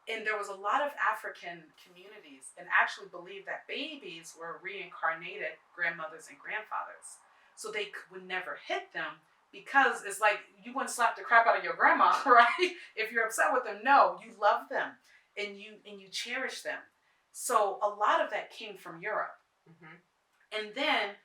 And there was a lot of African communities and actually believed that babies were reincarnated grandmothers and grandfathers. So they would never hit them because it's like you wouldn't slap the crap out of your grandma, right? If you're upset with them, no, you love them and you cherish them. So a lot of that came from Europe. Mm-hmm. And then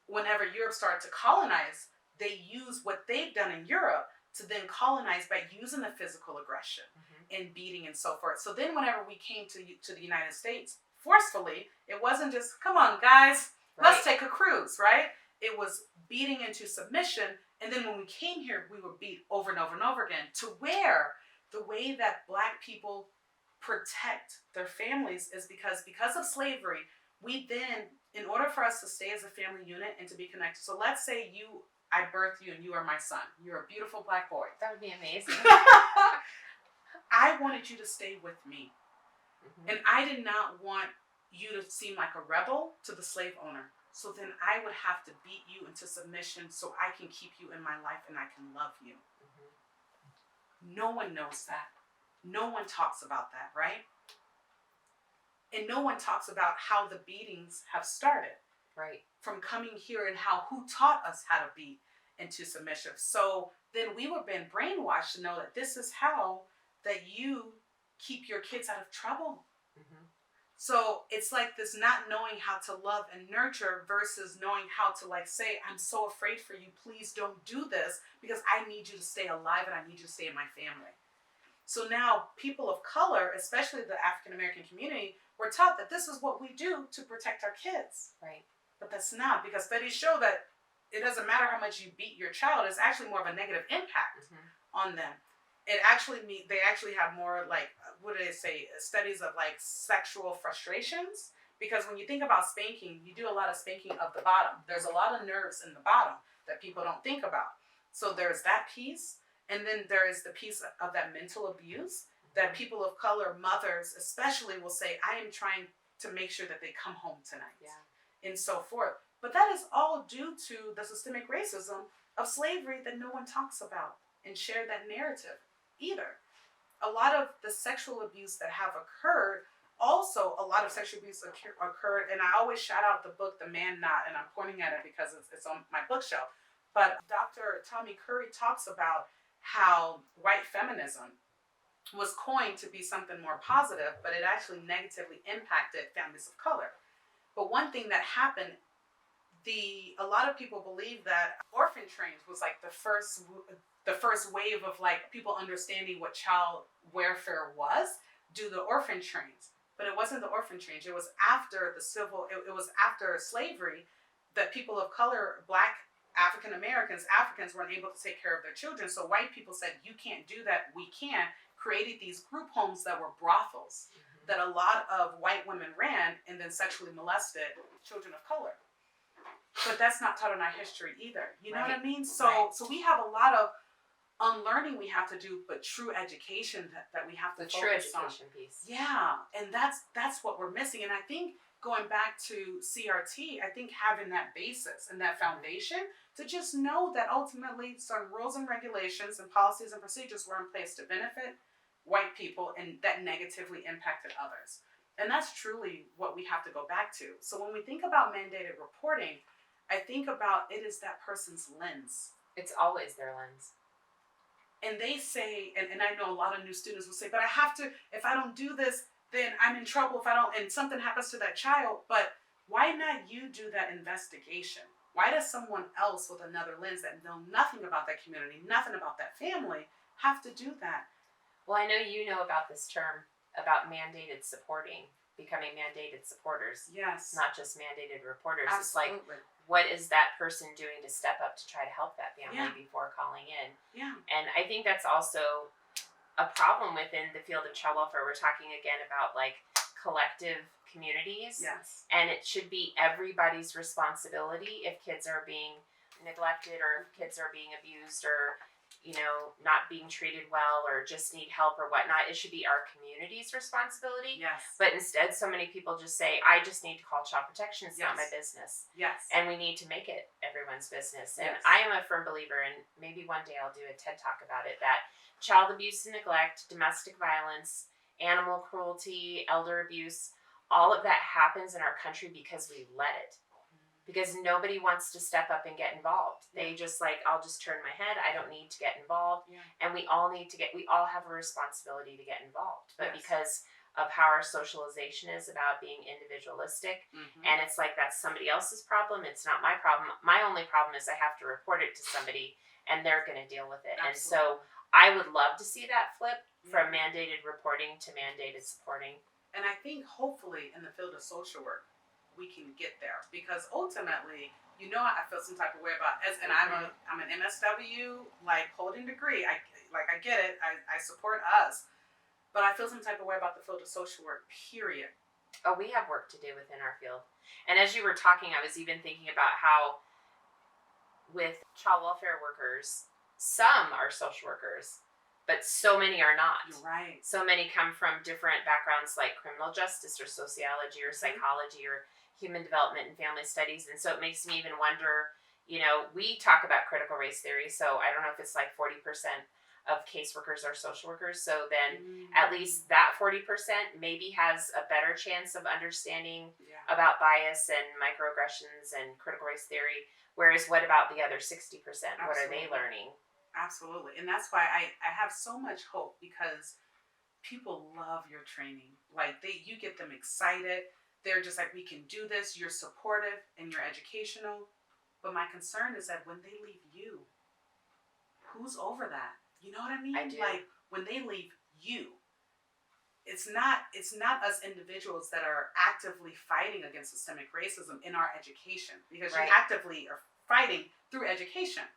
whenever Europe started to colonize, they used what they've done in Europe to then colonize by using the physical aggression and beating and so forth. So then whenever we came to the United States forcefully, it wasn't just, come on guys, let's take a cruise, right? It was beating into submission. And then when we came here, we were beat over and over and over again, to where the way that Black people protect their families is because of slavery, we then, in order for us to stay as a family unit and to be connected, so let's say I birthed you and you are my son. You're a beautiful Black boy. That would be amazing. I wanted you to stay with me. Mm-hmm. And I did not want you to seem like a rebel to the slave owner. So then I would have to beat you into submission so I can keep you in my life and I can love you. Mm-hmm. No one knows that. No one talks about that, right? And no one talks about how the beatings have started. Right. From coming here and who taught us how to beat into submission. So then we were being brainwashed to know that this is how that you keep your kids out of trouble. Mm-hmm. So it's like this not knowing how to love and nurture versus knowing how to say, I'm so afraid for you, please don't do this because I need you to stay alive and I need you to stay in my family. So now people of color, especially the African American community, were taught that this is what we do to protect our kids. Right. But that's not, because studies show that it doesn't matter how much you beat your child, it's actually more of a negative impact on them. It actually they actually have more what do they say, studies of sexual frustrations, because when you think about spanking, you do a lot of spanking of the bottom. There's a lot of nerves in the bottom that people don't think about. So there's that piece, and then there is the piece of that mental abuse that people of color, mothers especially, will say, I am trying to make sure that they come home tonight. Yeah. And so forth. But that is all due to the systemic racism of slavery that no one talks about and share that narrative either. A lot of the sexual abuse that have occurred, also a lot of sexual abuse occurred, and I always shout out the book, The Man Not, and I'm pointing at it because it's on my bookshelf. But Dr. Tommy Curry talks about how white feminism was coined to be something more positive, but it actually negatively impacted families of color. But one thing that happened, a lot of people believe that orphan trains was the first wave of people understanding what child welfare was, due to the orphan trains. But it wasn't the orphan trains. It was after it was after slavery that people of color, Black African Americans, Africans, weren't able to take care of their children. So white people said, you can't do that, we can. Created these group homes that were brothels that a lot of white women ran and then sexually molested children of color. But that's not taught in our history either. You know what I mean? So we have a lot of unlearning we have to do, but true education that we have to focus on. The true education piece. Yeah, and that's what we're missing. And I think going back to CRT, I think having that basis and that foundation to just know that ultimately some rules and regulations and policies and procedures were in place to benefit white people and that negatively impacted others. And that's truly what we have to go back to. So when we think about mandated reporting, I think about it is that person's lens. It's always their lens. And they say, and I know a lot of new students will say, but I have to, if I don't do this, then I'm in trouble if I don't, and something happens to that child. But why not you do that investigation? Why does someone else with another lens that know nothing about that community, nothing about that family, have to do that? Well, I know you know about this term about mandated supporting, becoming mandated supporters. Yes. Not just mandated reporters. Absolutely. It's like, what is that person doing to step up to try to help that family before calling in? Yeah. And I think that's also a problem within the field of child welfare. We're talking again about like collective communities. Yes. And it should be everybody's responsibility if kids are being neglected or if kids are being abused or, you know, not being treated well or just need help or whatnot. It should be our community's responsibility. Yes. But instead, so many people just say, I just need to call child protection. It's not my business. Yes. And we need to make it everyone's business. And Yes. I am a firm believer, and maybe one day I'll do a TED Talk about it, that child abuse and neglect, domestic violence, animal cruelty, elder abuse, all of that happens in our country because we let it. Because nobody wants to step up and get involved. They just like, I'll just turn my head. I don't need to get involved. Yeah. And we all have a responsibility to get involved. But Yes. because of how our socialization is about being individualistic, and it's like that's somebody else's problem, it's not my problem. My only problem is I have to report it to somebody and they're going to deal with it. Absolutely. And so I would love to see that flip from mandated reporting to mandated supporting. And I think hopefully in the field of social work, we can get there, because ultimately, you know, I feel some type of way about and I'm an MSW like holding degree. I get it. I support us, but I feel some type of way about the field of social work. Period. Oh, we have work to do within our field. And as you were talking, I was even thinking about how with child welfare workers, some are social workers, but so many are not. You're right. So many come from different backgrounds like criminal justice or sociology or psychology or human development and family studies. And so it makes me even wonder, you know, we talk about critical race theory. So I don't know if it's like 40% of caseworkers are social workers. So then at least that 40% maybe has a better chance of understanding about bias and microaggressions and critical race theory. Whereas what about the other 60%? What are they learning? Absolutely. And that's why I have so much hope, because people love your training. Like you get them excited. They're just like, we can do this. You're supportive and you're educational. But my concern is that when they leave you, who's over that? You know what I mean? I do. Like when they leave you, it's not us individuals that are actively fighting against systemic racism in our education, because you actively are fighting through education.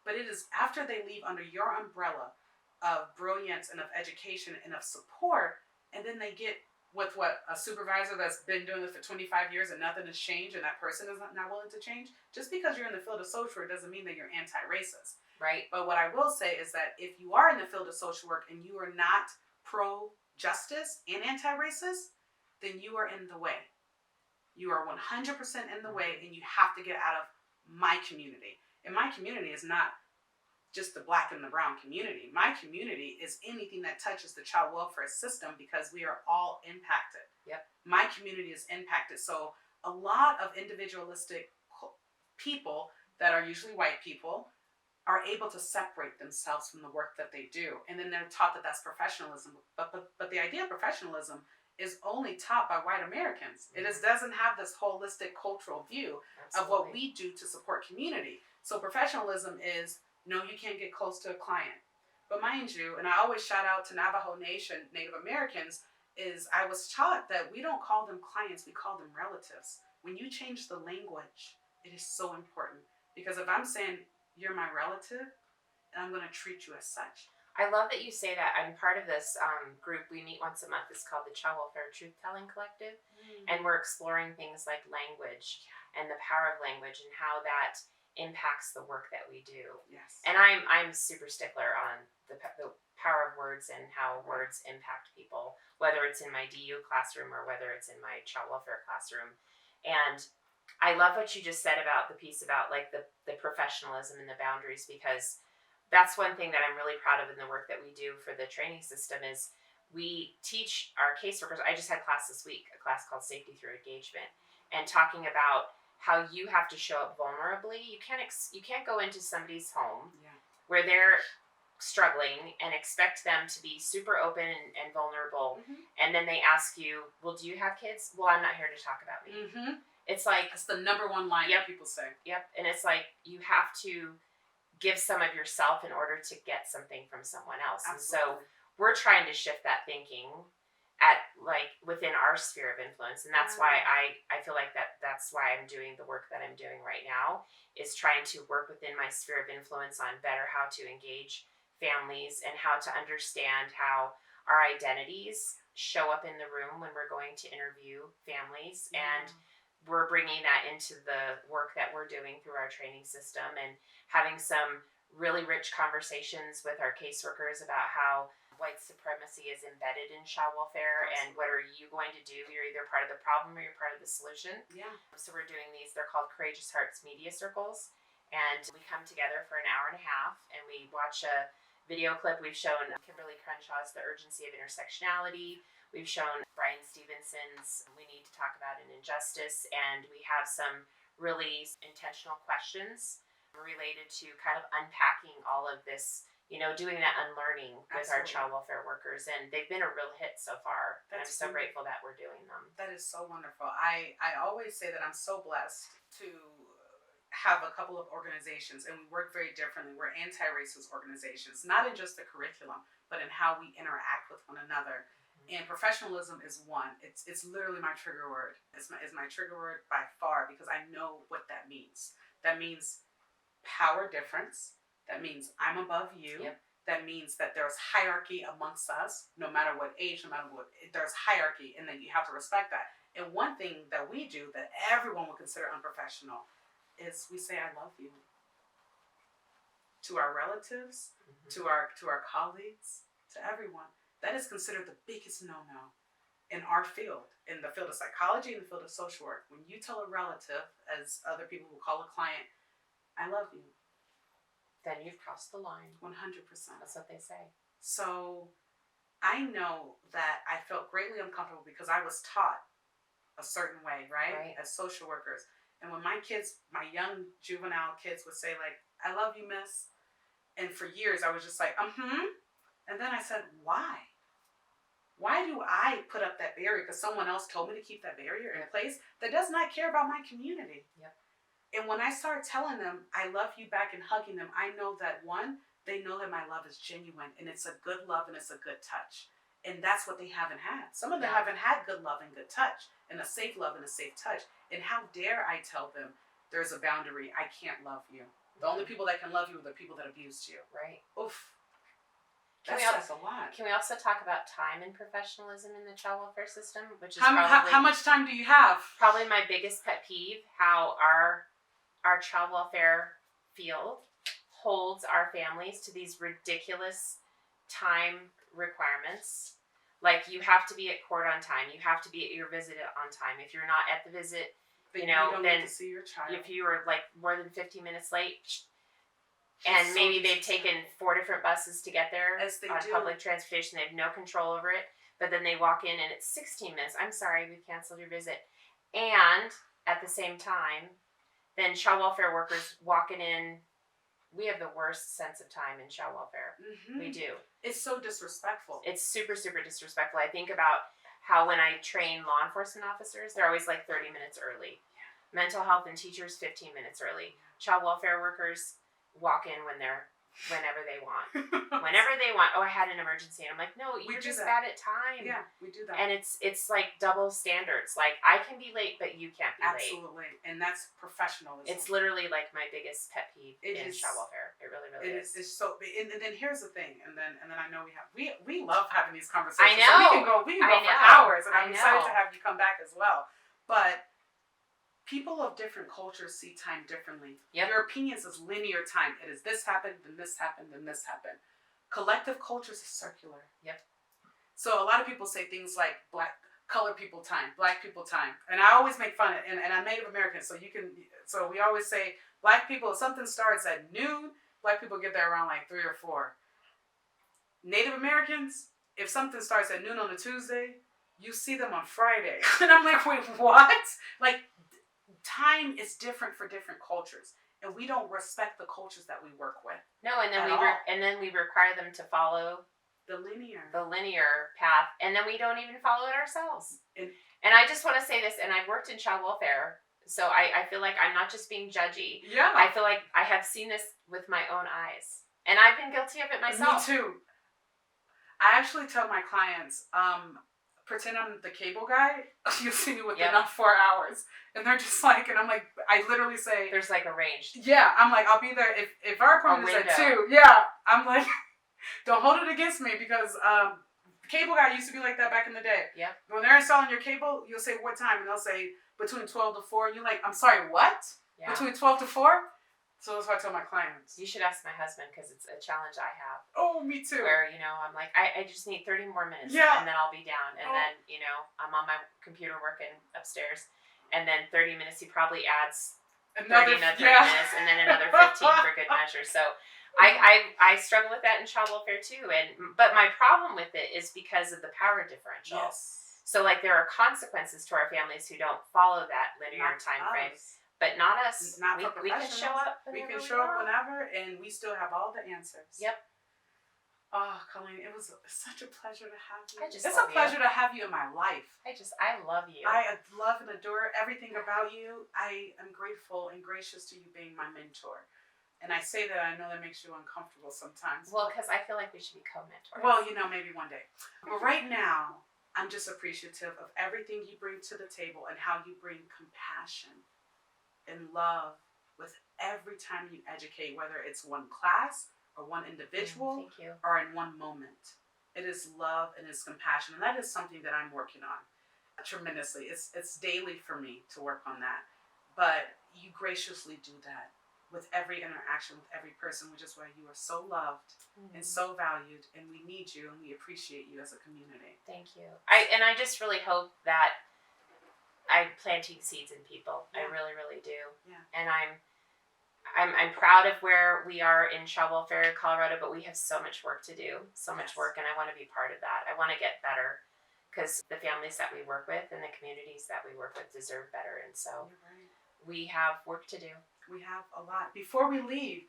But it is after they leave under your umbrella of brilliance and of education and of support, and then they get with a supervisor that's been doing this for 25 years and nothing has changed, and that person is not willing to change. Just because you're in the field of social work doesn't mean that you're anti-racist. Right. But what I will say is that if you are in the field of social work and you are not pro-justice and anti-racist, then you are in the way. You are 100% in the way, and you have to get out of my community. And my community is not just the Black and the brown community. My community is anything that touches the child welfare system, because we are all impacted. Yep. My community is impacted. So a lot of individualistic people that are usually white people are able to separate themselves from the work that they do. And then they're taught that that's professionalism. But the idea of professionalism is only taught by white Americans. It doesn't have this holistic cultural view of what we do to support community. So professionalism is, no, you can't get close to a client. But mind you, and I always shout out to Navajo Nation, Native Americans, is I was taught that we don't call them clients, we call them relatives. When you change the language, it is so important. Because if I'm saying, you're my relative, and I'm going to treat you as such. I love that you say that. I'm part of this group. We meet once a month. It's called the Child Welfare Truth Telling Collective. And we're exploring things like language and the power of language and how that impacts the work that we do. Yes. And I'm super stickler on the power of words and how words impact people, whether it's in my DU classroom or whether it's in my child welfare classroom. And I love what you just said about the piece about like the professionalism and the boundaries, because that's one thing that I'm really proud of in the work that we do for the training system is we teach our caseworkers. I just had class this week, a class called Safety Through Engagement, and talking about how you have to show up vulnerably. You can't go into somebody's home where they're struggling and expect them to be super open and vulnerable, and then they ask you, well, do you have kids? Well, I'm not here to talk about me. It's like, that's the number one line that people say. And it's like, you have to give some of yourself in order to get something from someone else. Absolutely. And so we're trying to shift that thinking at like within our sphere of influence, and that's why I feel like that's why I'm doing the work that I'm doing right now, is trying to work within my sphere of influence on better how to engage families and how to understand how our identities show up in the room when we're going to interview families, and we're bringing that into the work that we're doing through our training system, and having some really rich conversations with our caseworkers about how white supremacy is embedded in child welfare, and what are you going to do? You're either part of the problem or you're part of the solution. So we're doing these, they're called Courageous Hearts Media Circles, and we come together for an hour and a half and we watch a video clip. We've shown Kimberly Crenshaw's The Urgency of Intersectionality. We've shown Brian Stevenson's We Need to Talk About an Injustice, and we have some really intentional questions related to kind of unpacking all of this, doing that unlearning with our child welfare workers, and they've been a real hit so far. And I'm so grateful that we're doing them. That is so wonderful. I always say that I'm so blessed to have a couple of organizations, and we work very differently. We're anti-racist organizations, not in just the curriculum, but in how we interact with one another. And professionalism is one. It's literally my trigger word. It's my trigger word by far, because I know what that means. That means power difference. That means I'm above you. That means that there's hierarchy amongst us, no matter what age, no matter what, there's hierarchy, and then you have to respect that. And one thing that we do that everyone would consider unprofessional is we say, I love you. To our relatives, to our colleagues, to everyone. That is considered the biggest no-no in our field, in the field of psychology, in the field of social work. When you tell a relative, as other people will call a client, I love you, then you've crossed the line. 100%. That's what they say. So I know that I felt greatly uncomfortable because I was taught a certain way, right? As social workers. And when my kids, my young juvenile kids would say like, I love you, miss. And for years I was just like, And then I said, why? Why do I put up that barrier? Because someone else told me to keep that barrier in place that does not care about my community. And when I start telling them I love you back and hugging them, I know that one, they know that my love is genuine, and it's a good love and it's a good touch. And that's what they haven't had. Some of them haven't had good love and good touch, and a safe love and a safe touch. And how dare I tell them there's a boundary, I can't love you. The only people that can love you are the people that abused you. Oof. That's a lot. Can we also talk about time and professionalism in the child welfare system? Which is how much time do you have? Probably my biggest pet peeve, how our child welfare field holds our families to these ridiculous time requirements. Like, you have to be at court on time. You have to be at your visit on time. If you're not at the visit, then you don't then get to see your child. If you are like more than 15 minutes late, and maybe they've taken 4 different buses to get there on public transportation, they have no control over it, but then they walk in and it's 16 minutes. I'm sorry, we canceled your visit. And at the same time, then child welfare workers walking in, we have the worst sense of time in child welfare. We do. It's so disrespectful. It's super, super disrespectful. I think about how when I train law enforcement officers, they're always like 30 minutes early. Mental health and teachers, 15 minutes early. Child welfare workers walk in whenever they want. Whenever they want. Oh, I had an emergency. And I'm like, no, you're just bad at time. Yeah, we do that. And it's like double standards. Like, I can be late, but you can't be late. Absolutely. And that's professionalism. It's literally like my biggest pet peeve in child welfare. It really, really is. It's so, and then here's the thing, and then I know we love having these conversations. I know. So we can go for hours, and I'm excited to have you come back as well. But people of different cultures see time differently. Your opinions is linear time. It is this happened, then this happened, then this happened. Collective cultures is circular. So a lot of people say things like colored people time, black people time. And I always make fun of it, and I'm Native American, so we always say black people, if something starts at noon, black people get there around like 3 or 4. Native Americans, if something starts at noon on a Tuesday, you see them on Friday. And I'm like, wait, what? Like, time is different for different cultures. And we don't respect the cultures that we work with. No, and then we require them to follow the linear path, and then we don't even follow it ourselves. And I just want to say this, and I've worked in child welfare, so I feel like I'm not just being judgy. Yeah. I feel like I have seen this with my own eyes, and I've been guilty of it myself. Me too. I actually tell my clients, pretend I'm the cable guy. You'll see me within 4 hours. And they're just like, and I'm like, I literally say. There's like a range. Yeah, I'm like, I'll be there if our appointment is at 2. Yeah, I'm like, don't hold it against me because cable guy used to be like that back in the day. Yeah. When they're installing your cable, you'll say what time? And they'll say between 12 to 4. And you're like, I'm sorry, what? Yeah. Between 12 to 4? So that's what I tell my clients. You should ask my husband because it's a challenge I have. Oh, me too. Where, I'm like, I just need 30 more minutes. Yeah. And then I'll be down. And then, I'm on my computer working upstairs. And then 30 minutes, he probably adds another 30 minutes and then another 15 for good measure. So I struggle with that in child welfare too. But my problem with it is because of the power differential. Yes. So like there are consequences to our families who don't follow that linear time frame. But not us. Not for we can show up. We can show up whenever, and we still have all the answers. Yep. Oh, Colleen, it was such a pleasure to have you. It's a pleasure to have you in my life. I love you. I love and adore everything about you. I am grateful and gracious to you being my mentor. And I say that, I know that makes you uncomfortable sometimes. Well, because I feel like we should be co-mentors. Well, maybe one day. But right now, I'm just appreciative of everything you bring to the table and how you bring compassion and love with every time you educate, whether it's one class or one individual or in one moment. It is love and it's compassion. And that is something that I'm working on tremendously. It's daily for me to work on that. But you graciously do that with every interaction with every person, which is why you are so loved and so valued, and we need you and we appreciate you as a community. Thank you. I just really hope that I'm planting seeds in people. Yeah. I really, really do. Yeah. And I'm proud of where we are in child welfare in Colorado, but we have so much work to do, so much work, and I want to be part of that. I want to get better because the families that we work with and the communities that we work with deserve better, and so we have work to do. We have a lot. Before we leave,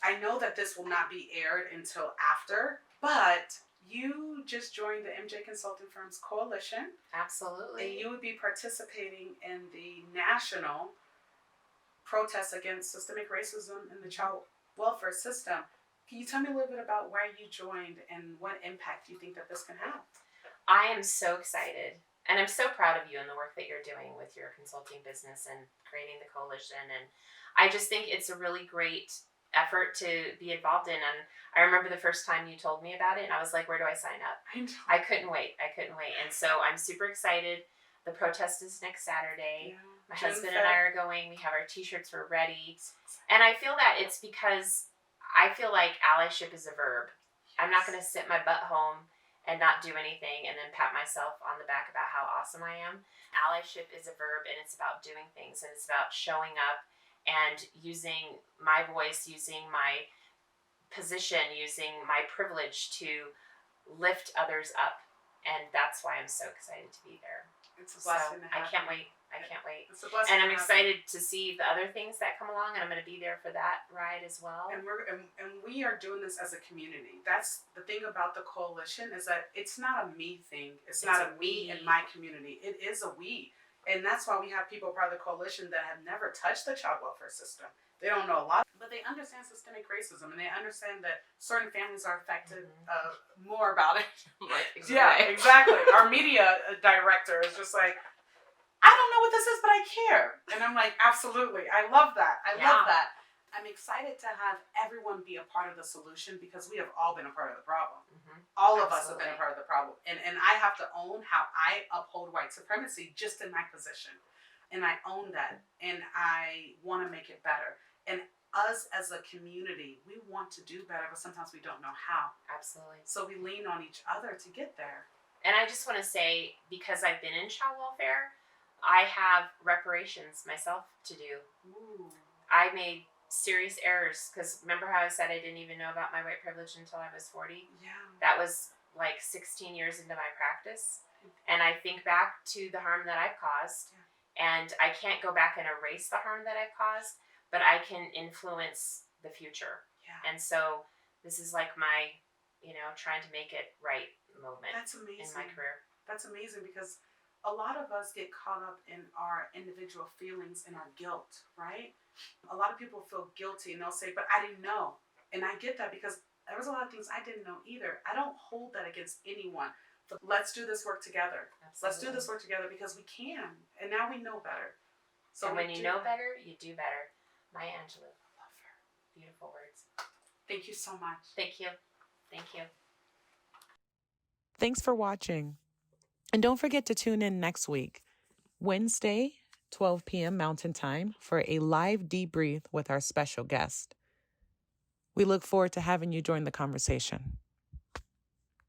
I know that this will not be aired until after, but you just joined the MJ Consulting Firms Coalition. Absolutely. And you would be participating in the national protest against systemic racism in the child welfare system. Can you tell me a little bit about why you joined and what impact you think that this can have? I am so excited. And I'm so proud of you and the work that you're doing with your consulting business and creating the coalition. And I just think it's a really great effort to be involved in. And I remember the first time you told me about it, and I was like, where do I sign up? I couldn't wait. And so I'm super excited. The protest is next Saturday. Yeah, my husband and I are going. We have our t-shirts. We're ready. And I feel that it's because I feel like allyship is a verb. Yes. I'm not going to sit my butt home and not do anything and then pat myself on the back about how awesome I am. Allyship is a verb, and it's about doing things, and it's about showing up and using my voice, using my position, using my privilege to lift others up. And that's why I'm so excited to be there. It's a blessing to have. I can't wait. It's a blessing. And I'm excited to see the other things that come along, and I'm going to be there for that ride as well. And we are doing this as a community. That's the thing about the coalition, is that it's not a me thing. It's not a me and my community. It is a we. And that's why we have people part of the coalition that have never touched the child welfare system. They don't know a lot, but they understand systemic racism, and they understand that certain families are affected more about it. Yeah, exactly. Our media director is just like, I don't know what this is, but I care. And I'm like, absolutely. I love that. I love that. I'm excited to have everyone be a part of the solution, because we have all been a part of the problem. Mm-hmm. All of us have been a part of the problem. And I have to own how I uphold white supremacy just in my position. And I own that. And I want to make it better. And us as a community, we want to do better, but sometimes we don't know how. Absolutely. So we lean on each other to get there. And I just want to say, because I've been in child welfare, I have reparations myself to do. Ooh. I made serious errors, because remember how I said I didn't even know about my white privilege until I was 40? Yeah. That was like 16 years into my practice, and I think back to the harm that I've caused, and I can't go back and erase the harm that I've caused, but I can influence the future. Yeah. And so this is like my, trying to make it right moment. That's amazing. In my career. That's amazing, because a lot of us get caught up in our individual feelings and our guilt, right? A lot of people feel guilty and they'll say, but I didn't know. And I get that, because there was a lot of things I didn't know either. I don't hold that against anyone. But let's do this work together. Absolutely. Let's do this work together, because we can. And now we know better. So and when you know better, you do better. Maya Angelou, I love her. Beautiful words. Thank you so much. Thank you. Thank you. Thanks for watching. And don't forget to tune in next week, Wednesday, 12 p.m. Mountain Time, for a live debrief with our special guest. We look forward to having you join the conversation.